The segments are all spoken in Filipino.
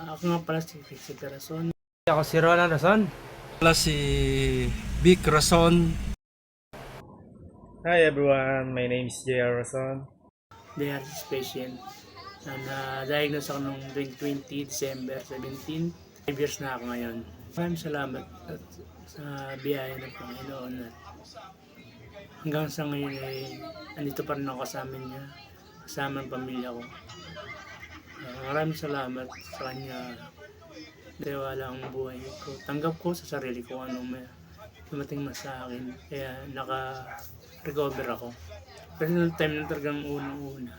Ako nga pala si Victor Rason. Ako si Roland Rason. Wala si Vic Rason. Hi everyone, my name is JR Rason. Dialysis patient. Na-diagnose ako noong 2020, December 17. 5 years na ako ngayon. Maraming salamat at sa biyaya ng Panginoon at hanggang sa ngayon ay andito pa rin ako kasama niya, kasama ng pamilya ko. Maraming salamat sa kanya. Tiwala ang buhay ko. Tanggap ko sa sarili ko anong may dumating man sa akin. Kaya naka-recover ako. Pero noong time na talagang unang-una,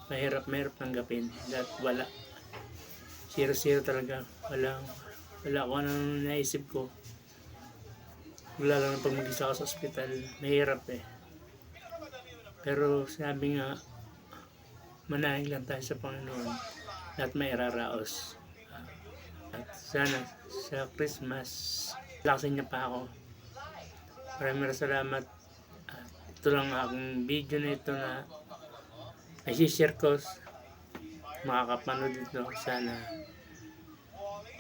mahirap tanggapin. Dahil wala. Zero talaga. Wala ko anong naisip ko. Wala lang pag mag-isa ako sa ospital. Mahirap eh. Pero sabi nga, manahing lang tayo sa Panginoon at may iraraos. At sana sa Christmas, laksin niya pa ako. Maraming salamat. At ito lang aking video na ito na i-share ko makakapanood ito. Sana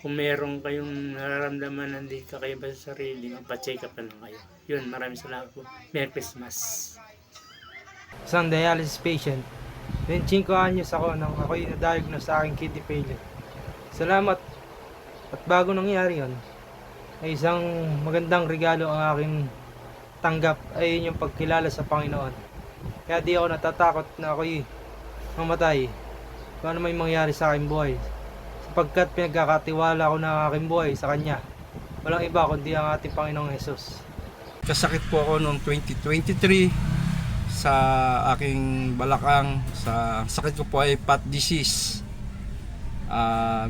kung meron kayong nararamdaman na hindi kakaiba sa sarili, magpa-check up na lang kayo. Yun, maraming salamat po. Merry Christmas. Isang dialysis patient. 25 anyos ako nang ako'y na-diagnose sa aking kidney failure. Salamat. At bago nangyari yun, ay isang magandang regalo ang aking tanggap ay yung pagkilala sa Panginoon. Kaya di ako natatakot na ako'y mamatay kung ano may mangyari sa aking buhay. Sapagkat pinagkakatiwala ko na aking buhay sa Kanya. Walang iba kundi ang ating Panginoong Jesus. Kasakit po ako noong 2023 sa aking balakang. Sa sakit ko po ay fat disease.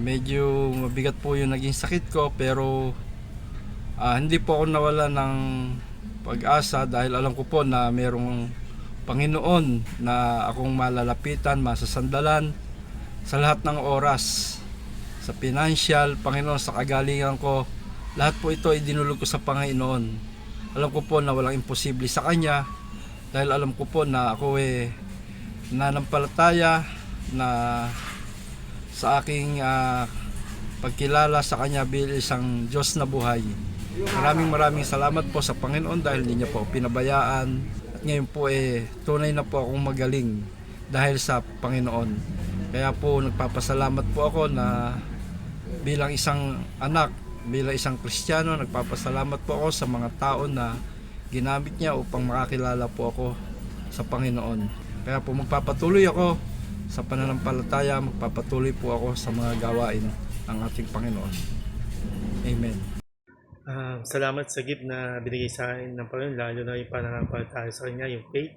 Medyo mabigat po yung naging sakit ko, pero hindi po ako nawala ng pag-asa dahil alam ko po na merong Panginoon na akong malalapitan, masasandalan sa lahat ng oras, sa financial, Panginoon, sa kagalingan ko. Lahat po ito ay dinulog ko sa Panginoon. Alam ko po na walang imposible sa Kanya dahil alam ko po na ako nanampalataya na sa aking pagkilala sa Kanya bilang isang Diyos na buhay. Maraming salamat po sa Panginoon dahil hindi niya po pinabayaan. At ngayon po tunay na po akong magaling dahil sa Panginoon. Kaya po nagpapasalamat po ako na bilang isang anak, bilang isang Kristiyano, nagpapasalamat po ako sa mga tao na ginamit niya upang makakilala po ako sa Panginoon. Kaya po magpapatuloy ako sa pananampalataya, magpapatuloy po ako sa mga gawain ng ating Panginoon. Amen. Salamat sa gift na binigay sa akin ng Panginoon, lalo na yung pananampalataya sa Kanya, yung faith.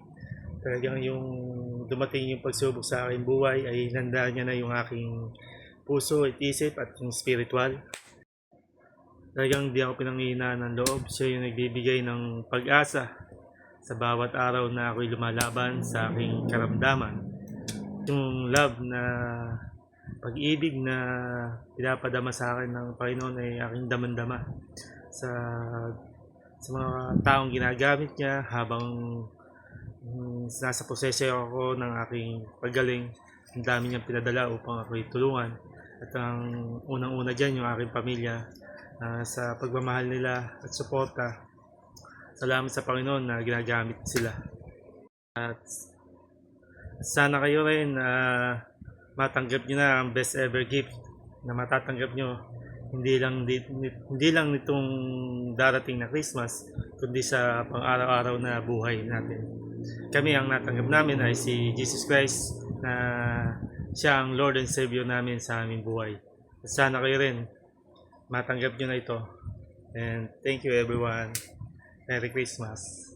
Talagang yung dumating yung pagsubok sa aking buhay ay nandaan niya na yung aking puso at isip at yung spiritual. Talagang di ako pinanghihinaan ng loob. Siya yung nagbibigay ng pag-asa sa bawat araw na ako'y lumalaban sa aking karamdaman. Yung love na pag-ibig na pinapadama sa akin ng Panginoon ay aking damandama sa mga taong ginagamit niya habang nasa posesyo ako ng aking paggaling. Ang dami niyang pinadala upang ako'y tulungan. At ang unang-una dyan yung aking pamilya sa pagmamahal nila at suporta. Salamat sa Panginoon na ginagamit sila. At sana kayo rin matanggap nyo na ang best ever gift na matatanggap nyo. Hindi lang nitong darating na Christmas, kundi sa pang-araw-araw na buhay natin. Kami ang natanggap namin ay si Jesus Christ na siya ang Lord and Savior namin sa aming buhay. At sana kayo rin matanggap nyo na ito. And thank you everyone. Merry Christmas.